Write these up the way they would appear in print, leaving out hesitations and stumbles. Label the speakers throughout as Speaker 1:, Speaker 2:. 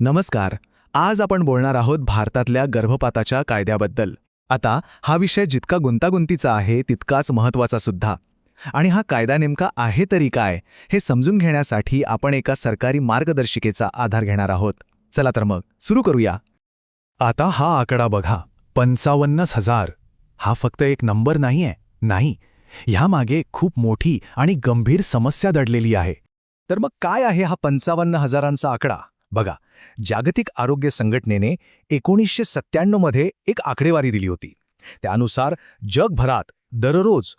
Speaker 1: नमस्कार. आज आपण बोलणार आहोत भारतातल्या गर्भपाताच्या कायद्याबद्दल. आता हा विषय जितका गुंतागुंतीचा आहे तितकाच महत्त्वाचा सुद्धा. आणि हा कायदा नेमका आहे तरी काय हे समजून घेण्यासाठी आपण एका सरकारी मार्गदर्शिकेचा आधार घेणार आहोत. चला तर मग सुरू करूया.
Speaker 2: आता हा आकडा बघा, 55,000. हा फक्त एक नंबर नाहीये. नाही, ह्यामागे खूप मोठी आणि गंभीर समस्या दडलेली आहे.
Speaker 3: तर मग काय आहे हा 55,000चा आकडा? बघा, जागतिक आरोग्य संघटनेने 1997 मध्ये एक आकडेवारी दिली होती. त्यानुसार जगभरात दररोज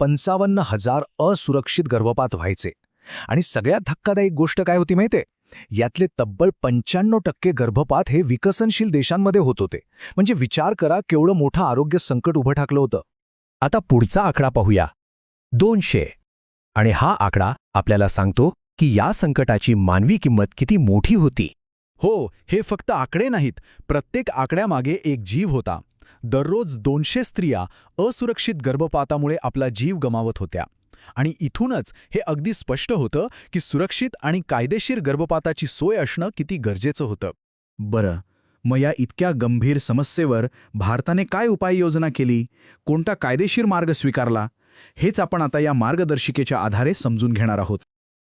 Speaker 3: 55,000 असुरक्षित गर्भपात व्हायचे. आणि सगळ्यात धक्कादायक गोष्ट काय होती माहितीये? यातले तब्बल 95% गर्भपात हे विकसनशील देशांमध्ये होत होते. म्हणजे विचार करा केवढं मोठं आरोग्य संकट उभं ठाकलं होतं.
Speaker 2: आता पुढचा आकडा पाहूया, 200. आणि हा आकडा आपल्याला सांगतो की या संकटाची मानवी किंमत किती मोठी होती.
Speaker 4: हो, हे फक्त आकडे नाहीत, प्रत्येक आकड्यामागे एक जीव होता. दररोज 200 स्त्रिया असुरक्षित गर्भपातामुळे आपला जीव गमावत होत्या. आणि इथूनच हे अगदी स्पष्ट होतं की सुरक्षित आणि कायदेशीर गर्भपाताची सोय असणं किती गरजेचं होतं. बरं, मग या इतक्या गंभीर समस्येवर भारताने काय उपाययोजना केली, कोणता कायदेशीर मार्ग स्वीकारला, हेच आपण आता या मार्गदर्शिकेच्या आधारे समजून घेणार आहोत.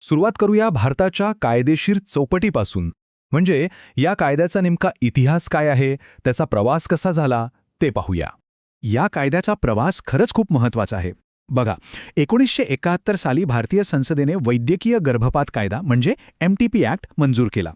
Speaker 3: सुरुवात करूया भारताच्या कायदेशीर चौकटीपासून. म्हणजे या कायद्याचा नेमका इतिहास काय आहे, त्याचा प्रवास कसा झाला ते पाहूया.
Speaker 4: या कायद्याचा प्रवास खरंच खूप महत्त्वाचा आहे. बघा, 1971 साली भारतीय संसदेने वैद्यकीय गर्भपात कायदा म्हणजे MTP ॲक्ट मंजूर केला.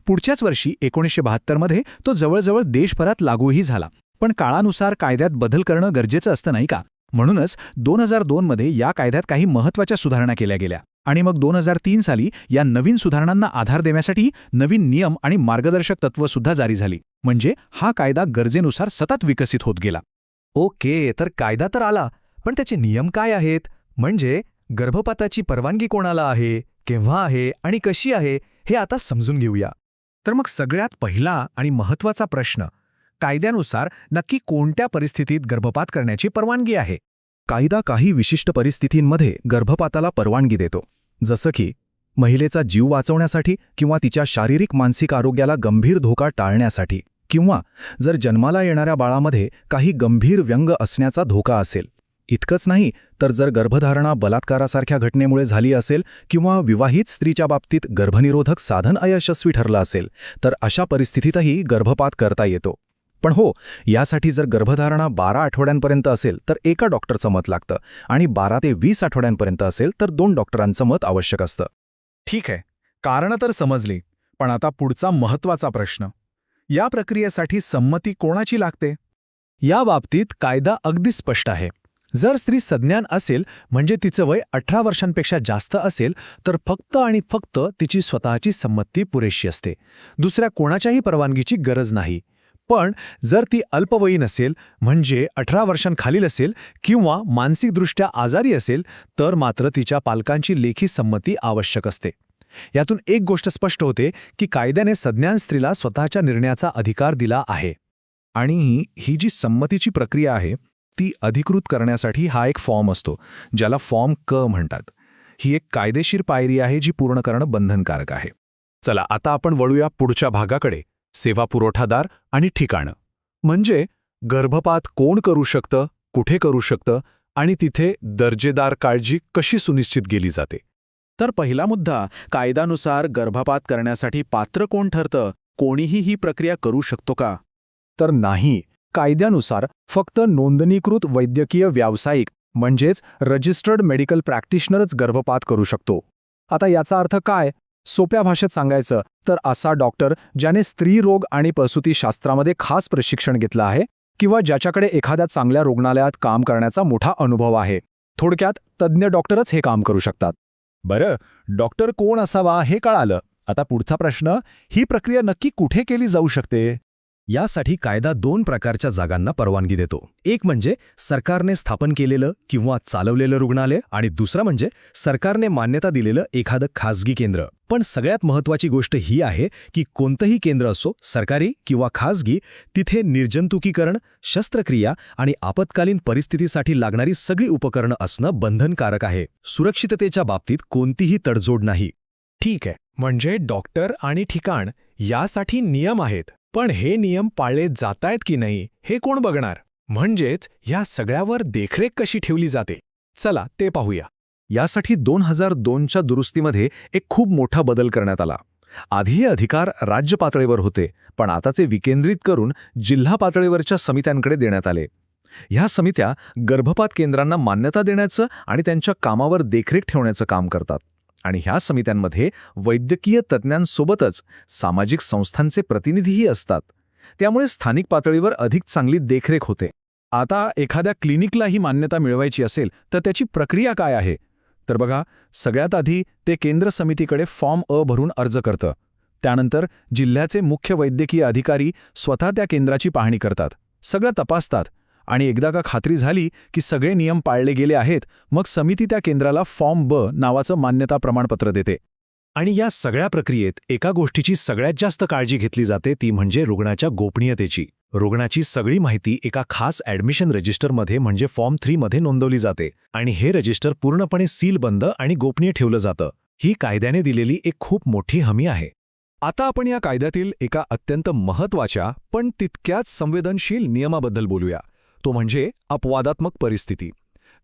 Speaker 4: पुढच्याच वर्षी 1972 मध्ये तो जवळजवळ देशभरात लागूही झाला. पण काळानुसार कायद्यात बदल करणं गरजेचं असतं नाही का? म्हणूनच 2002 मध्ये या कायद्यात काही महत्त्वाच्या सुधारणा केल्या गेल्या. आणि मग 2003 साली या नवीन सुधारणांना आधार देण्यासाठी नवीन नियम आणि मार्गदर्शक तत्त्वसुद्धा जारी झाली. म्हणजे हा कायदा गरजेनुसार सतत विकसित होत गेला.
Speaker 2: ओके, तर कायदा तर आला, पण त्याचे नियम काय आहेत? म्हणजे गर्भपाताची परवानगी कोणाला आहे, केव्हा आहे आणि कशी आहे, हे आता समजून घेऊया.
Speaker 3: तर मग सगळ्यात पहिला आणि महत्त्वाचा प्रश्न, कायद्यानुसार नक्की कोणत्या परिस्थितीत गर्भपात करण्याची परवानगी आहे?
Speaker 1: कायदा काही विशिष्ट परिस्थितींमध्ये गर्भपाताला परवानगी देतो. जसं की महिलेचा जीव वाचवण्यासाठी किंवा तिच्या शारीरिक मानसिक आरोग्याला गंभीर धोका टाळण्यासाठी, किंवा जर जन्माला येणाऱ्या बाळामध्ये काही गंभीर व्यंग असण्याचा धोका असेल. इतकंच नाही, तर जर गर्भधारणा बलात्कारासारख्या घटनेमुळे झाली असेल किंवा विवाहित स्त्रीच्या बाबतीत गर्भनिरोधक साधन अयशस्वी ठरलं असेल, तर अशा परिस्थितीतही गर्भपात करता येतो. पण हो, यासाठी जर गर्भधारणा 12 आठवड्यांपर्यंत असेल तर एका डॉक्टरचं मत लागतं, आणि 12 ते 20 आठवड्यांपर्यंत असेल तर 2 डॉक्टरांचं मत आवश्यक असतं.
Speaker 4: ठीक आहे, कारणं तर समजली. पण आता पुढचा महत्त्वाचा प्रश्न, या प्रक्रियेसाठी संमती कोणाची लागते?
Speaker 3: या बाबतीत कायदा अगदी स्पष्ट आहे. जर स्त्री सज्ञान असेल, म्हणजे तिचं वय 18 वर्षांपेक्षा जास्त असेल, तर फक्त आणि फक्त तिची स्वतःची संमती पुरेशी असते. दुसऱ्या कोणाच्याही परवानगीची गरज नाही. पण जर ती अल्पवयीन असेल, म्हणजे 18 वर्षांखालील असेल किंवा मानसिकदृष्ट्या आजारी असेल, तर मात्र तिच्या पालकांची लेखी संमती आवश्यक असते. यातून एक गोष्ट स्पष्ट होते की कायद्याने सज्ञान स्त्रीला स्वतःच्या निर्णयाचा अधिकार दिला आहे.
Speaker 4: आणि ही जी संमतीची प्रक्रिया आहे ती अधिकृत करण्यासाठी हा एक फॉर्म असतो, ज्याला फॉर्म क म्हणतात. ही एक कायदेशीर पायरी आहे जी पूर्ण करणं बंधनकारक आहे.
Speaker 3: चला आता आपण वळूया पुढच्या भागाकडे, सेवा पुरवठादार आणि ठिकाणं. म्हणजे गर्भपात कोण करू शकतं, कुठे करू शकतं आणि तिथे दर्जेदार काळजी कशी सुनिश्चित केली जाते.
Speaker 4: तर पहिला मुद्दा, कायद्यानुसार गर्भपात करण्यासाठी पात्र कोण ठरतं? कोणीही ही प्रक्रिया करू शकतो का?
Speaker 3: तर नाही, कायद्यानुसार फक्त नोंदणीकृत वैद्यकीय व्यावसायिक म्हणजेच रजिस्टर्ड मेडिकल प्रॅक्टिशनरच गर्भपात करू शकतो. आता याचा अर्थ काय? सोप्या भाषेत सांगायचं तर असा डॉक्टर ज्याने स्त्रीरोग आणि प्रसूतीशास्त्रामध्ये खास प्रशिक्षण घेतलं आहे, किंवा ज्याच्याकडे एखाद्या चांगल्या रुग्णालयात काम करण्याचा मोठा अनुभव आहे. थोडक्यात तज्ज्ञ डॉक्टरच हे काम करू शकतात.
Speaker 4: बरं, डॉक्टर कोण असावा हे कळालं. आता पुढचा प्रश्न, ही प्रक्रिया नक्की कुठे केली जाऊ शकते?
Speaker 1: यासाठी कायदा 2 प्रकारच्या जागांना परवानगी देतो. एक म्हणजे सरकारने स्थापन केलेलं किंवा चालवलेलं रुग्णालय, आणि दुसरं म्हणजे सरकारने मान्यता दिलेलं एखादं खासगी केंद्र. पण सगळ्यात महत्त्वाची गोष्ट ही आहे की कोणतंही केंद्र असो, सरकारी किंवा खासगी, तिथे निर्जंतुकीकरण, शस्त्रक्रिया आणि आपत्कालीन परिस्थितीसाठी लागणारी सगळी उपकरणं असणं बंधनकारक आहे. सुरक्षिततेच्या बाबतीत कोणतीही तडजोड नाही.
Speaker 3: ठीक आहे, म्हणजे डॉक्टर आणि ठिकाण यासाठी नियम आहेत. पण हे नियम पाळले जातायत की नाही हे कोण बघणार? म्हणजेच या सगळ्यावर देखरेख कशी ठेवली जाते? चला ते पाहूया.
Speaker 2: यासाठी 2002च्या दुरुस्तीमध्ये एक खूप मोठा बदल करण्यात आला. आधी हे अधिकार राज्य पातळीवर होते, पण आता ते विकेंद्रित करून जिल्हा पातळीवरच्या समित्यांकडे देण्यात आले. ह्या समित्या गर्भपात केंद्रांना मान्यता देण्याचं आणि त्यांच्या कामावर देखरेख ठेवण्याचं काम करतात. आणि ह्या समित्यांमध्ये वैद्यकीय तज्ज्ञांसोबतच सामाजिक संस्थांचे प्रतिनिधीही असतात. त्यामुळे स्थानिक पातळीवर अधिक चांगली देखरेख होते.
Speaker 3: आता एखाद्या क्लिनिकला ही मान्यता मिळवायची असेल तर त्याची प्रक्रिया काय आहे? तर बघा, सगळ्यात आधी ते केंद्र समितीकडे फॉर्म अ भरून अर्ज करतं. त्यानंतर जिल्ह्याचे मुख्य वैद्यकीय अधिकारी स्वतः त्या केंद्राची पाहणी करतात, सगळं तपासतात आणि एकदा का खात्री झाली की सगळे नियम पाळले गेले आहेत, मग समिती त्या केंद्राला फॉर्म ब नावाचं मान्यता प्रमाणपत्र देते.
Speaker 2: आणि या सगळ्या प्रक्रियेत एका गोष्टीची सगळ्यात जास्त काळजी घेतली जाते, ती म्हणजे रुग्णाच्या गोपनीयतेची. रुग्णाची सगळी माहिती एका खास ॲडमिशन रजिस्टरमध्ये म्हणजे फॉर्म 3 मध्ये नोंदवली जाते आणि हे रजिस्टर पूर्णपणे सीलबंद आणि गोपनीय ठेवलं जातं. ही कायद्याने दिलेली एक खूप मोठी हमी आहे.
Speaker 3: आता आपण या कायद्यातील एका अत्यंत महत्त्वाच्या पण तितक्याच संवेदनशील नियमाबद्दल बोलूया. तो म्हणजे अपवादात्मक परिस्थिती.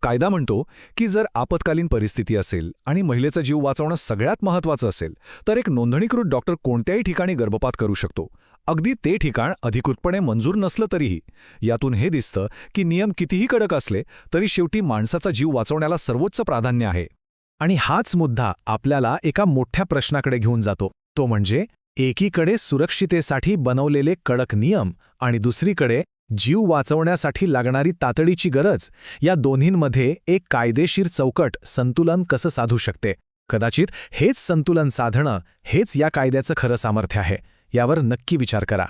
Speaker 3: कायदा म्हणतो की जर आपत्कालीन परिस्थिती असेल आणि महिलेचा जीव वाचवणं सगळ्यात महत्त्वाचं असेल, तर एक नोंदणीकृत डॉक्टर कोणत्याही ठिकाणी गर्भपात करू शकतो, अगदी ते ठिकाण अधिकृतपणे मंजूर नसलं तरीही. यातून हे दिसतं की नियम कितीही कडक असले तरी शेवटी माणसाचा जीव वाचवण्याला सर्वोच्च प्राधान्य आहे.
Speaker 2: आणि हाच मुद्दा आपल्याला एका मोठ्या प्रश्नाकडे घेऊन जातो. तो म्हणजे एकीकडे सुरक्षितेसाठी बनवलेले कडक नियम आणि दुसरीकडे जीव वाचवण्यासाठी लागणारी तातडीची गरज. या दोन्हींमध्ये एक कायदेशीर चौकट संतुलन कसं साधू शकते? कदाचित हेच संतुलन साधणं हेच या कायद्याचं खरं सामर्थ्य आहे. यावर नक्की विचार करा.